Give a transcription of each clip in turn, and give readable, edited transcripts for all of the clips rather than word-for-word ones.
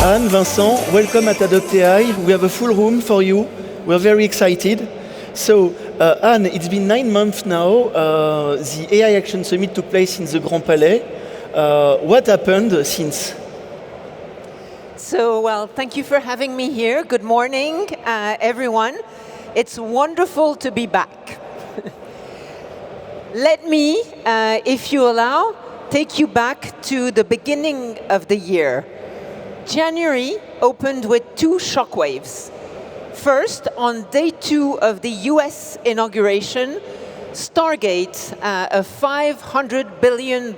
Anne, Vincent, welcome at Adopt AI. We have a full room for you. We're very excited. So, Anne, it's been 9 months now. The AI Action Summit took place in the Grand Palais. What happened since? So, well, thank you for having me here. Good morning, everyone. It's wonderful to be back. Let me, if you allow, take you back to the beginning of the year. January opened with 2 shockwaves. First, on day 2 of the US inauguration, Stargate, a $500 billion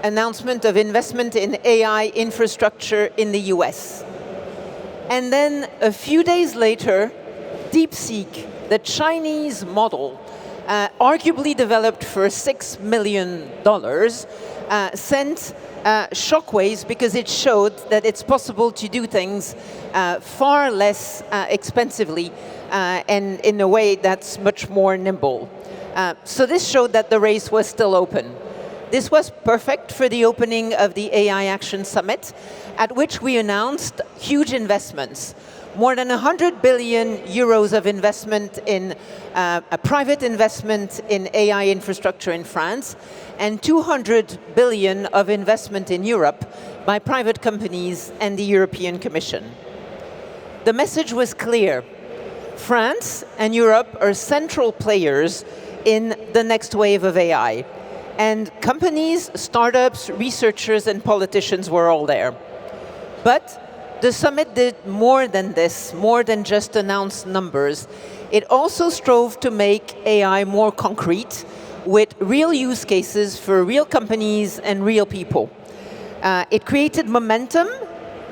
announcement of investment in AI infrastructure in the US. And then a few days later, DeepSeek, the Chinese model, arguably developed for $6 million, sent shockwaves because it showed that it's possible to do things far less expensively and in a way that's much more nimble. So this showed that the race was still open. This was perfect for the opening of the AI Action Summit, at which we announced huge investments. More than 100 billion euros of investment in a private investment in AI infrastructure in France, and 200 billion of investment in Europe by private companies and the European Commission. The message was clear. France and Europe are central players in the next wave of AI. And companies, startups, researchers, and politicians were all there. But the summit did more than this, more than just announce numbers. It also strove to make AI more concrete, with real use cases for real companies and real people. It created momentum,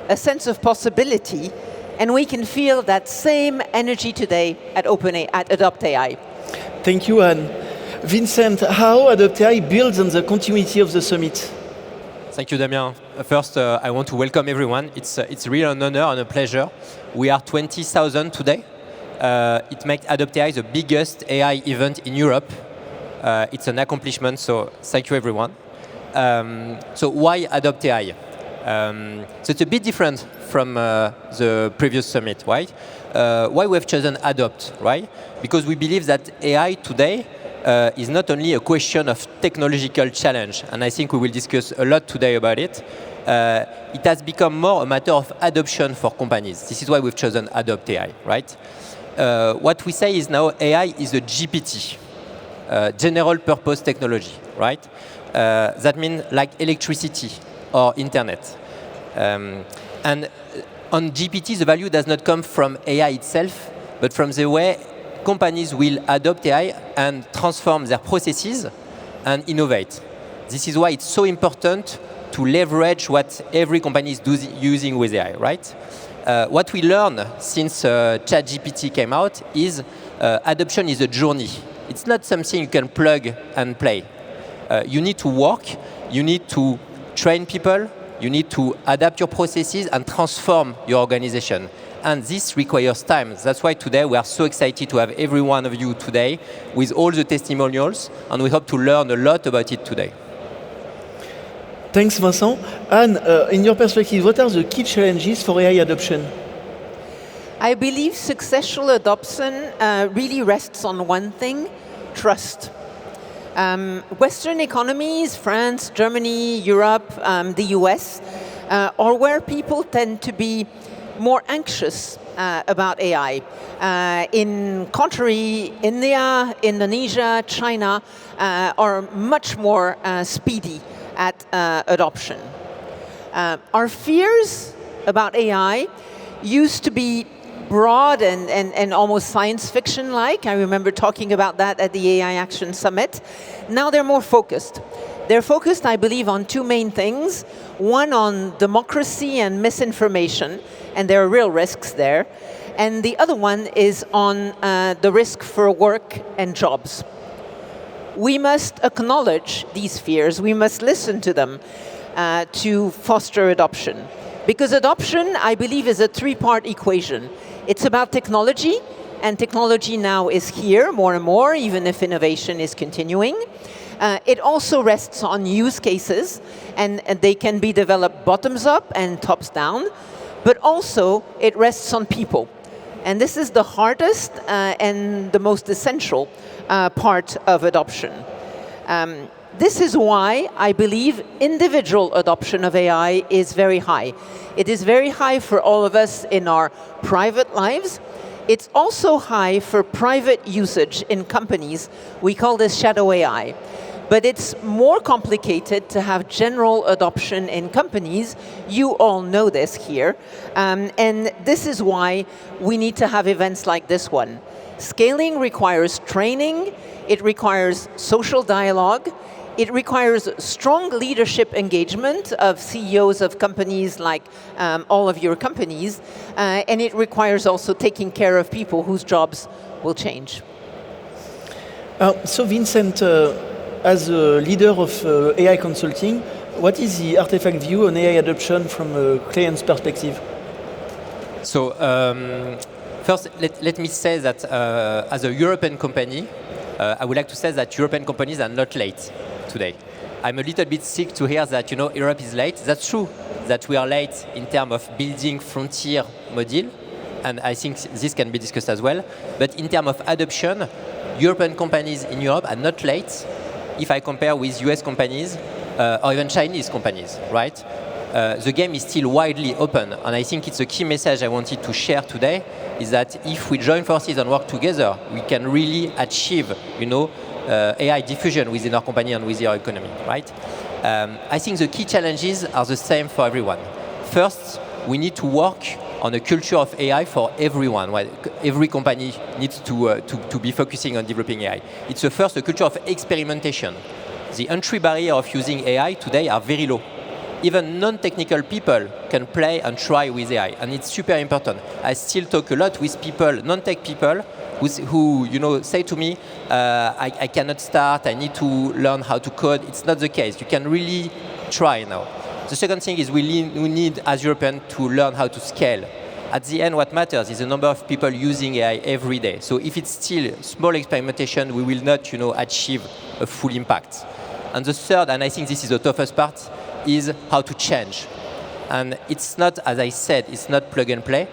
a sense of possibility, and we can feel that same energy today at Adopt AI. Thank you, Anne. Vincent, how Adopt AI builds on the continuity of the summit? Thank you, Damien. First, I want to welcome everyone. It's really an honor and a pleasure. We are 20,000 today. It makes Adopt AI the biggest AI event in Europe. It's an accomplishment, so thank you, everyone. So why Adopt AI? So it's a bit different from the previous summit, right? Why we have chosen Adopt, right? Because we believe that AI today is not only a question of technological challenge, and I think we will discuss a lot today about it. It has become more a matter of adoption for companies. This is why we've chosen Adopt AI, right? What we say is now AI is a GPT, general purpose technology, right? That means like electricity or internet. And on GPT, the value does not come from AI itself, but from the way companies will adopt AI and transform their processes and innovate. This is why it's so important to leverage what every company is using with AI, right? What we learned since ChatGPT came out is adoption is a journey. It's not something you can plug and play. You need to work, you need to train people, you need to adapt your processes and transform your organization. And this requires time. That's why today we are so excited to have every one of you today with all the testimonials, and we hope to learn a lot about it today. Thanks, Vincent. Anne, in your perspective, what are the key challenges for AI adoption? I believe successful adoption really rests on one thing: trust. Western economies, France, Germany, Europe, the US, are where people tend to be more anxious about AI. In contrary, India, Indonesia, China are much more speedy at adoption. Our fears about AI used to be broad and almost science fiction-like. I remember talking about that at the AI Action Summit. Now they're more focused. They're focused, I believe, on 2 main things. One on democracy and misinformation, and there are real risks there. And the other one is on the risk for work and jobs. We must acknowledge these fears. We must listen to them to foster adoption. Because adoption, I believe, is a 3-part equation. It's about technology, and technology now is here more and more, even if innovation is continuing. It also rests on use cases, and they can be developed bottoms up and tops down. but also it rests on people. And this is the hardest and the most essential part of adoption. This is why I believe individual adoption of AI is very high. It is very high for all of us in our private lives. It's also high for private usage in companies. We call this shadow AI. But it's more complicated to have general adoption in companies. You all know this here. And this is why we need to have events like this one. Scaling requires training. It requires social dialogue. It requires strong leadership engagement of CEOs of companies like all of your companies. And it requires also taking care of people whose jobs will change. So Vincent, as a leader of AI consulting, what is the Artefact view on AI adoption from a client's perspective? So first, let me say that as a European company, I would like to say that European companies are not late today. I'm a little bit sick to hear that Europe is late. That's true that we are late in terms of building frontier model, and I think this can be discussed as well. But in terms of adoption, European companies in Europe are not late if I compare with US companies or even Chinese companies, right? The game is still widely open, and I think it's a key message I wanted to share today, is that if we join forces and work together, we can really achieve, AI diffusion within our company and within our economy, right? I think the key challenges are the same for everyone. First, we need to work on a culture of AI for everyone. Well, every company needs to be focusing on developing AI. It's a culture of experimentation. The entry barrier of using AI today are very low. Even non-technical people can play and try with AI, and it's super important. I still talk a lot with people, non-tech people, who say to me, I cannot start, I need to learn how to code. It's not the case. You can really try now. The second thing is we need, as Europeans, to learn how to scale. At the end, what matters is the number of people using AI every day. So if it's still small experimentation, we will not achieve a full impact. And the third, and I think this is the toughest part, is how to change. And it's not, as I said, it's not plug and play.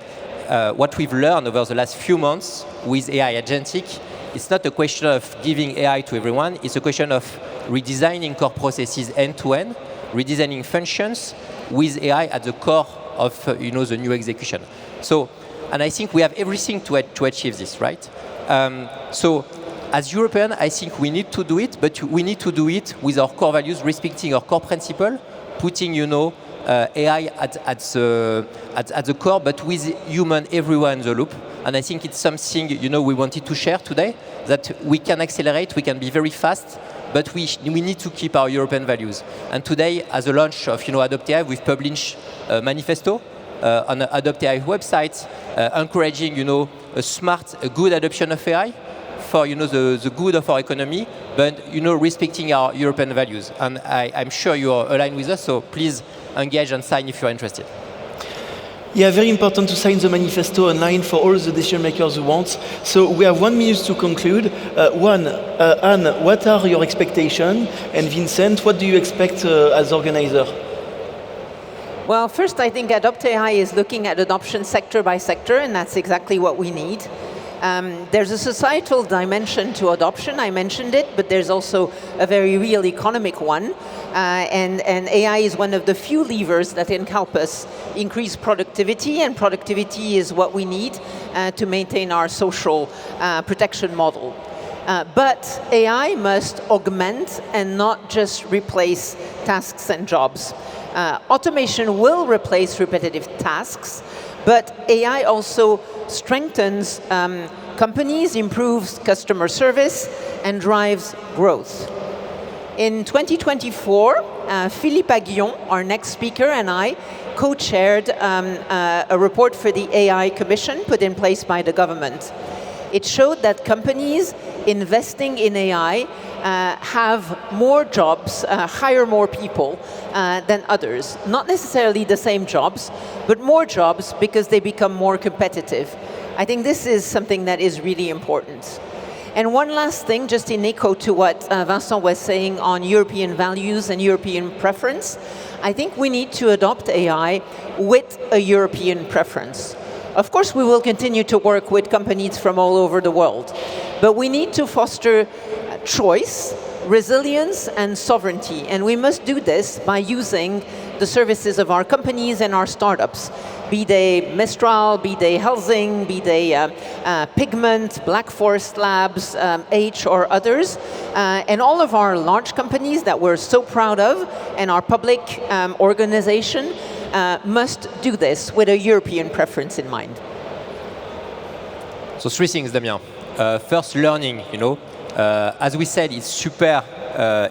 What we've learned over the last few months with AI agentic, it's not a question of giving AI to everyone, it's a question of redesigning core processes end-to-end, redesigning functions with AI at the core of the new execution. So, and I think we have everything to achieve this, right? So, as Europeans, I think we need to do it, but we need to do it with our core values, respecting our core principle, putting AI at the core, but with human everywhere in the loop. And I think it's something we wanted to share today, that we can accelerate, we can be very fast, but we need to keep our European values. And today, as a launch of Adopt AI, we've published a manifesto on the Adopt AI website, encouraging a smart, a good adoption of AI for the good of our economy, but respecting our European values. And I'm sure you are aligned with us, so please engage and sign if you're interested. Yeah, very important to sign the manifesto online for all the decision makers who want. So we have 1 minute to conclude. Anne, what are your expectations? And Vincent, what do you expect as organizer? Well, first, I think Adopt AI is looking at adoption sector by sector, and that's exactly what we need. There's a societal dimension to adoption, I mentioned it, but there's also a very real economic one. And AI is one of the few levers that can help us increase productivity, and productivity is what we need to maintain our social protection model. But AI must augment and not just replace tasks and jobs. Automation will replace repetitive tasks, but AI also strengthens companies, improves customer service, and drives growth. In 2024, Philippe Aguillon, our next speaker, and I co-chaired a report for the AI Commission put in place by the government. It showed that companies investing in AI have more jobs, hire more people than others. Not necessarily the same jobs, but more jobs because they become more competitive. I think this is something that is really important. And one last thing, just in echo to what Vincent was saying on European values and European preference, I think we need to adopt AI with a European preference. Of course, we will continue to work with companies from all over the world, but we need to foster choice, resilience, and sovereignty. And we must do this by using the services of our companies and our startups, be they Mistral, be they Helsing, be they Pigment, Black Forest Labs, H, or others, and all of our large companies that we're so proud of, and our public organization must do this with a European preference in mind. So 3 things, Damien. First, learning, as we said, it's super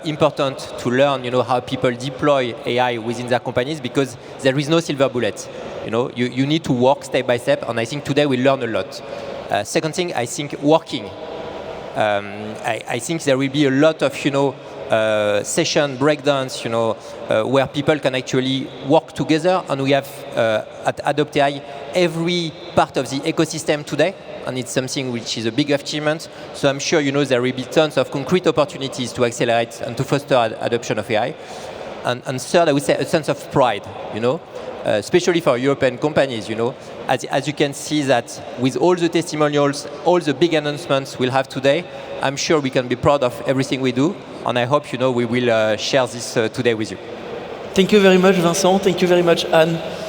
important to learn, how people deploy AI within their companies, because there is no silver bullet. You need to work step by step, and I think today we learn a lot. Second thing, I think working. I think there will be a lot of, session breakdowns, where people can actually work together, and we have at Adopt AI every part of the ecosystem today, and it's something which is a big achievement. So I'm sure there will be tons of concrete opportunities to accelerate and to foster adoption of AI. And third, I would say a sense of pride, especially for European companies, as you can see that with all the testimonials, all the big announcements we'll have today, I'm sure we can be proud of everything we do, and I hope we will share this today with you. Thank you very much, Vincent. Thank you very much, Anne.